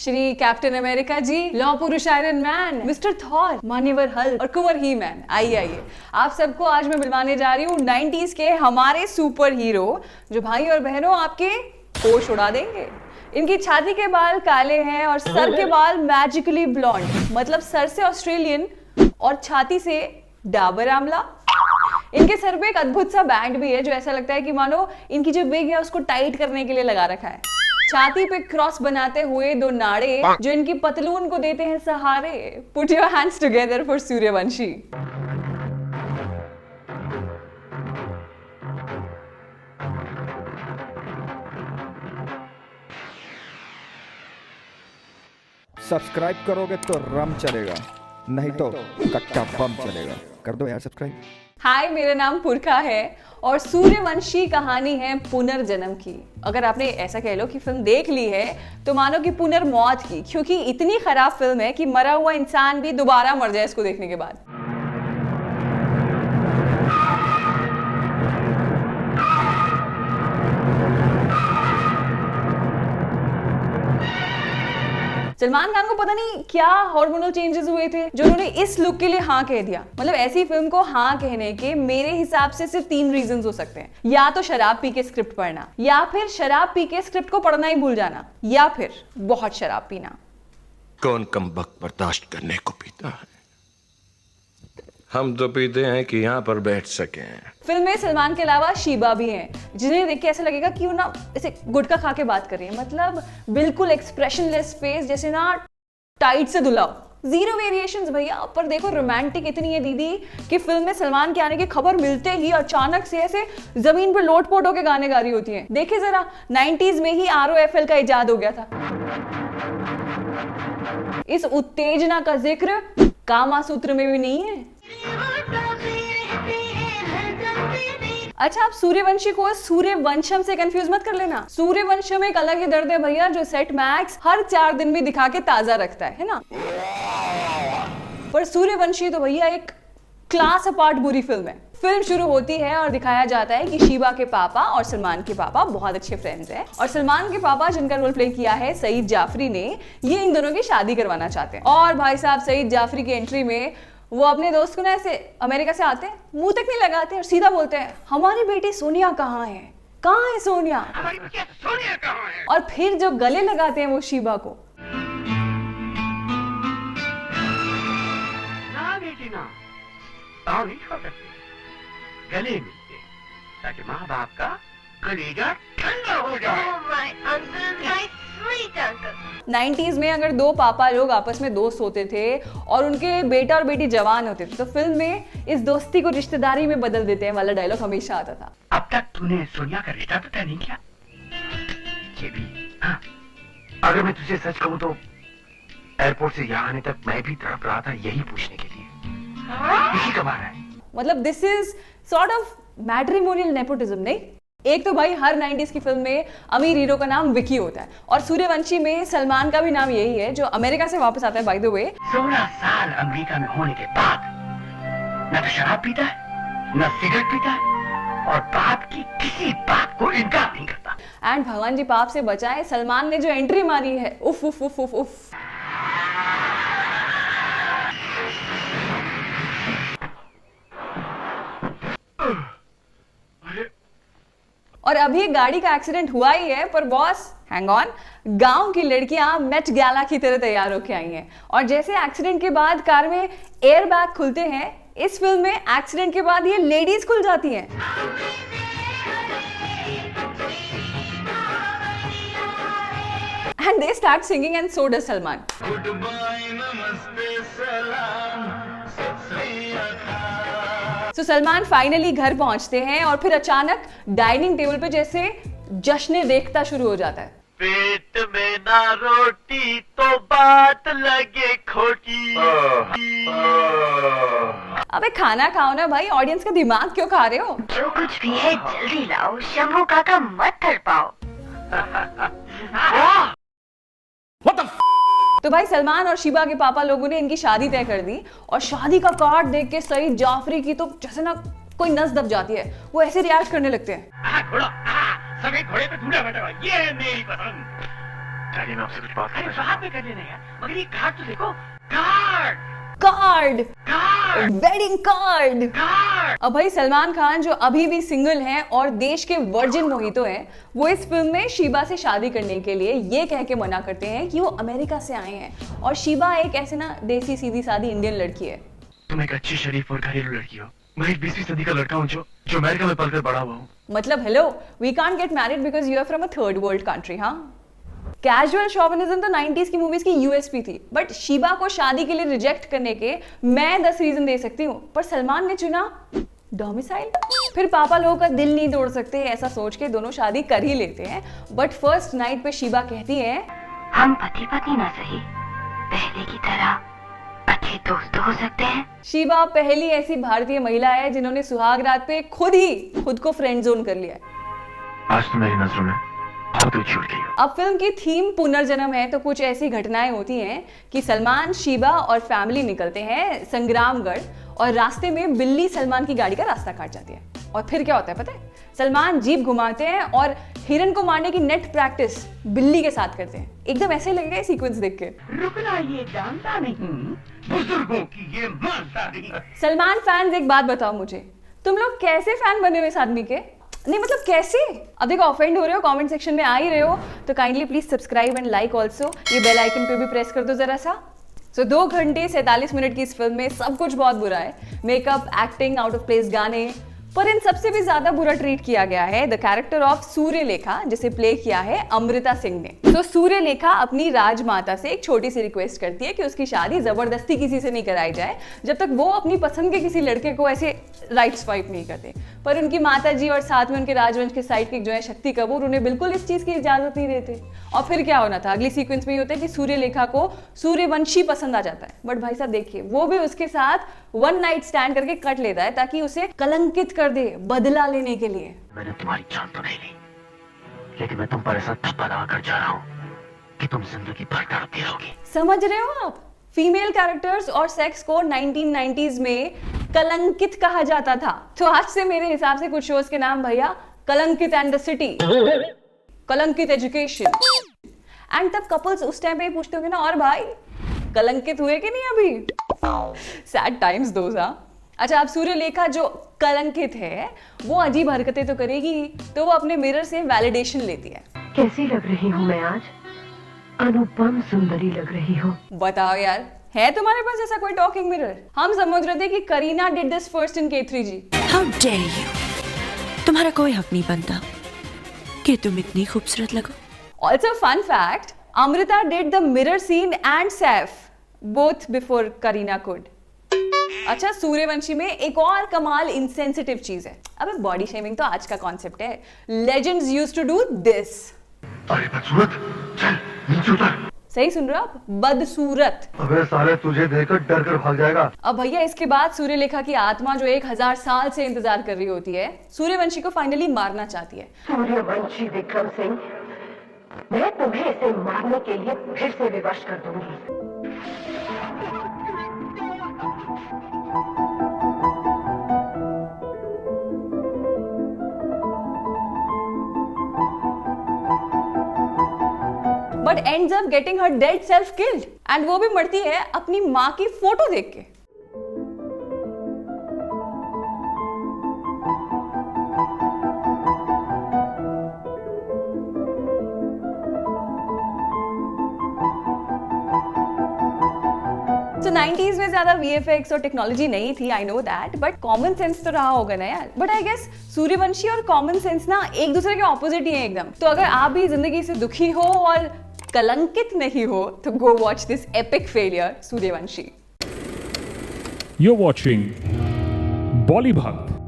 Shri captain America जी, लौ पुरुष iron man, mister Thor, मान्यवर Hulk और कुंवर ही मैन। आइए आइए, आप सबको आज मैं मिलवाने जा रही हूँ 90s के हमारे सुपर हीरो जो भाई और बहनों आपके होश उड़ा देंगे। इनकी छाती के बाल काले हैं और सर के बाल मैजिकली ब्लॉन्ड, मतलब सर से ऑस्ट्रेलियन और छाती से डाबर आंवला। इनके सर पे एक अद्भुत सा बैंड भी है जो ऐसा लगता है कि मानो इनकी जो विग है उसको टाइट करने के लिए लगा रखा है। छाती पे क्रॉस बनाते हुए दो नाड़े जो इनकी पतलून को देते हैं सहारे। Put your hands together for Suryavanshi. Subscribe करोगे तो रम चलेगा, नहीं तो कट्टा बम चलेगा। कर दो यार सब्सक्राइब। हाय, मेरा नाम पुरखा है और सूर्यवंशी कहानी है पुनर्जन्म की। अगर आपने ऐसा कह लो कि फिल्म देख ली है तो मानो कि पुनर्मौत की, क्योंकि इतनी खराब फिल्म है कि मरा हुआ इंसान भी दोबारा मर जाए इसको देखने के बाद। सलमान खान को पता नहीं क्या हार्मोनल चेंजेस हुए थे जो उन्होंने इस लुक के लिए हाँ कह दिया। मतलब ऐसी फिल्म को हाँ कहने के मेरे हिसाब से सिर्फ 3 रीजंस हो सकते हैं। या तो शराब पी के स्क्रिप्ट पढ़ना, या फिर शराब पी के स्क्रिप्ट को पढ़ना ही भूल जाना, या फिर बहुत शराब पीना। कौन कमबख्त बर्दाश्त करने को पीता है? हम तो पीते हैं कि यहाँ पर बैठ सके। फिल्म में सलमान के अलावा शीबा भी हैं, जिन्हें देख के ऐसा लगेगा कि वो ना ऐसे गुटखा खा के बात कर रही है। मतलब बिल्कुल एक्सप्रेशनलेस फेस, जैसे ना टाइट से धुलाओ, जीरो वेरिएशंस भैया। पर देखो रोमांटिक इतनी है दीदी कि फिल्म में सलमान के आने की खबर मिलते ही अचानक से ऐसे जमीन पर लोटपोट होके गाने गा रही होती है। देखिए जरा, 90s में ही ROFL का इजाद हो गया था। इस उत्तेजना का जिक्र कामा सूत्र में भी नहीं है। अच्छा, आप सूर्यवंशी को सूर्यवंशम से कंफ्यूज मत कर लेना। सूर्यवंशम एक अलग ही दर्द है भैया जो सेट मैक्स हर 4 दिन भी दिखा के ताजा रखता है ना। पर सूर्यवंशी तो भैया एक क्लास अपार्ट बुरी फिल्म है। फिल्म शुरू होती है और दिखाया जाता है कि शीबा के पापा और सलमान के पापा बहुत अच्छे फ्रेंड्स हैं और सलमान के पापा, जिनका रोल प्ले किया है सईद जाफरी ने, ये इन दोनों की शादी करवाना चाहते हैं। और भाई साहब सईद जाफरी की एंट्री में वो अपने दोस्त को ना ऐसे अमेरिका से आते हैं, मुंह तक नहीं लगाते और सीधा बोलते हैं, हमारी बेटी सोनिया कहाँ है? कहाँ है सोनिया? सोनिया कहाँ है? और फिर जो गले लगाते हैं वो शीबा को। ना बेटी ना, पाँव नहीं छू सकते, गले मिलते ताकि माँ बाप का कलेजा ठंडा हो जाए। Oh my uncle, my sweet uncle. 90s में अगर 2 पापा लोग आपस में दोस्त होते थे और उनके बेटा और बेटी जवान होते थे तो फिल्म में इस दोस्ती को रिश्तेदारी में बदल देते हैं वाला डायलॉग हमेशा आता था। अब तक तूने सोनिया का रिश्ता तो तय नहीं किया? ये भी हाँ। अगर मैं तुझे सच कहूँ तो एयरपोर्ट से यहाँ आने तक मैं भी तड़प रहा था यही पूछने के लिए। यही कमा रहा है। मतलब this is sort of matrimonial nepotism. नहीं, एक तो भाई हर 90s की फिल्म में अमीर हीरो का नाम विकी होता है और सूर्यवंशी में सलमान का भी नाम यही है जो अमेरिका से वापस आता है। बाय द वे 16 साल अमेरिका में होने के बाद न तो शराब पीता है, न सिगरेट पीता है और बाप की किसी बात को इनकार नहीं करता। एंड भगवान जी पाप से बचाए, सलमान ने जो एंट्री मारी है, उफ उफ उफ उफ उफ। और अभी गाड़ी का एक्सीडेंट हुआ ही है पर बॉस हैंग ऑन, गांव की लड़कियां मेट गैला की तरह तैयार होके आई हैं और जैसे एक्सीडेंट के बाद कार में एयर बैग खुलते हैं, इस फिल्म में एक्सीडेंट के बाद ये लेडीज खुल जाती हैं। And they start singing and so does Salman. Good bye, नमस्ते, सलाम, सत श्री अकाल। तो सलमान फाइनली घर पहुंचते हैं और फिर अचानक डाइनिंग टेबल पे जैसे जश्न देखता शुरू हो जाता है। पेट में ना रोटी तो बात लगे खोटी। अबे खाना खाओ ना भाई, ऑडियंस का दिमाग क्यों खा रहे हो? जो कुछ भी है जल्दी लाओ, शंभू काका मत तड़पाओ। तो भाई सलमान और शीबा के पापा लोगों ने इनकी शादी तय कर दी और शादी का कार्ड देख के सईद जाफरी की तो जैसे ना कोई नस दब जाती है, वो ऐसे रिएक्ट करने लगते हैं। घोड़ा, सभी घोड़े पे ढूंढा बैठा, ये है मेरी पसंद। डैडी मैं आपसे कुछ बात अरे करना बाद में कर लेना यार, मगर ये कार्ड तो देखो, card card, card wedding card. Card. अब भाई सलमान खान जो अभी भी सिंगल हैं और देश के वर्जिन मोहितो हैं, वो इस फिल्म में शीबा से शादी करने के लिए ये कह के मना करते हैं कि वो अमेरिका से आए हैं और शीबा एक ऐसे ना देसी सीधी सादी इंडियन लड़की है। तुम एक अच्छी शरीफ और घरेलू लड़की हो, मैं एक 20वीं सदी का लड़का हूँ जो अमेरिका में पलकर बड़ा हुआ हूँ। मतलब hello, we can't get married because you are from a third world country. हाँ, कैजुअल शॉविनिज्म तो 90s की मूवीज की यूएसपी थी, बट शीबा को शादी के लिए रिजेक्ट करने के मैं 10 रीजन दे सकती हूँ, पर सलमान ने चुना डोमिसाइल। फिर पापा लोगों का दिल नहीं तोड़ सकते ऐसा सोच के दोनों शादी कर ही लेते हैं। बट फर्स्ट नाइट पे शीबा कहती है, हम पति पत्नी ना सही, पहले की तरह अच्छे दोस्त हो सकते हैं। शीबा पहली ऐसी भारतीय महिला है जिन्होंने सुहाग रात पे खुद को फ्रेंड जोन कर लिया है। आज तो मेरी नजरों में बहुत ही छूट गई हो। अब फिल्म की थीम पुनर्जन्म है, तो कुछ ऐसी घटनाएं होती हैं कि सलमान, शीबा और फैमिली निकलते हैं संग्रामगढ़ और रास्ते में बिल्ली सलमान की गाड़ी का रास्ता काट जाती है। और फिर क्या होता है पता है? सलमान जीप घुमाते हैं और हिरन को मारने की नेट प्रैक्टिस बिल्ली के साथ करते हैं। एकदम ऐसे लगेगा ये सीक्वेंस देख के। रुकना ये जानता नहीं, बुजुर्गों की ये मानता नहीं। सलमान फैंस एक बात बताओ मुझे, तुम लोग कैसे फैन बने हुए इस आदमी के? नहीं मतलब कैसे? अब देखो ऑफेंड हो रहे हो, कमेंट सेक्शन में आ ही रहे हो, तो kindly please subscribe and like also. ये बेल आइकन पे भी प्रेस कर दो जरा सा। सो 2 घंटे 47 मिनट की इस फिल्म में सब कुछ बहुत बुरा है, makeup, acting, out of place गाने, पर इन सबसे भी ज्यादा बुरा ट्रीट किया गया है द कैरेक्टर ऑफ सूर्यलेखा, जिसे प्ले किया है अमृता सिंह ने। तो सूर्यलेखा अपनी राजमाता से एक छोटी सी रिक्वेस्ट करती है कि उसकी शादी जबरदस्ती किसी से नहीं कराई जाए जब तक वो अपनी पसंद के किसी लड़के को ऐसे राइट स्वाइप नहीं करते। पर उनकी माता जी और साथ में उनके राजवंश के साइडकिक जो है शक्ति कपूर उन्हें बिल्कुल इस चीज की इजाजत नहीं देते। और फिर क्या होना था, अगली सीक्वेंस में ये होता है कि सूर्यलेखा को सूर्यवंशी पसंद आ जाता है। बट भाई साहब देखिए, वो भी उसके साथ वन नाइट स्टैंड करके कट लेता है ताकि उसे कलंकित कर दे बदला लेने के लिए। मैंने तुम्हारी जान तो नहीं ली, लेकिन मैं तुम पर ऐसा धब्बा लगा कर जा रहा हूँ कि तुम जिंदगी भर तड़पती रहोगी। समझ रहे हो आप? फीमेल कैरेक्टर्स और सेक्स को 1990s में कलंकित कहा जाता था। तो आज से मेरे हिसाब से कुछ शोज के नाम भैया कलंकित एंड द सिटी, कलंकित एजुकेशन। एंड तब कपल्स उस टाइम पे पूछते होंगे ना, और भाई कलंकित हुए कि नहीं अभी? सैड टाइम्स दोस। अच्छा, अब सूर्यलेखा जो कलंकित है वो अजीब हरकतें तो करेगी, तो वो अपने मिरर से वैलिडेशन लेती है। कैसी लग रही हूँ मैं आज? अनुपम सुंदरी लग रही हूँ। बताओ यार, है तुम्हारे पास ऐसा कोई टॉकिंग मिरर? हम समझ रहे थे कि Kareena did this first in K3G। How dare you, तुम्हारा कोई हक नहीं बनता कि तुम इतनी खूबसूरत लगो। Also fun fact, Amrita did the mirror scene and Saif both before Kareena could. अच्छा, सूर्यवंशी में एक और कमाल इंसेंसिटिव चीज है। अबे बॉडी शेमिंग तो आज का कॉन्सेप्ट है, legends used to do this. अरे बदसूरत, चल नीचे उतर। सही सुन रहे हो आप? बदसूरत। अबे साले तुझे देखकर डर कर भाग जाएगा। अब भैया इसके बाद सूर्यलेखा की आत्मा जो 1000 साल से इंतजार कर रही होती है, सूर्यवंशी को फाइनली मारना चाहती है। सूर्यवंशी विक्रम सिंह, मैं तुम्हें इसे मारने के लिए फिर से विवश कर दूंगी। But ends up getting her dead self killed, and वो भी मरती है अपनी माँ की फोटो देख के। तो 90s में ज्यादा VFX और टेक्नोलॉजी नहीं थी, I know that, but common sense तो रहा होगा ना यार। बट आई गेस सूर्यवंशी और कॉमन सेंस ना एक दूसरे के ऑपोजिट ही है एकदम। तो अगर आप भी जिंदगी से दुखी हो और कलंकित नहीं हो तो go watch this epic failure Suryavanshi. You're watching Bollywood.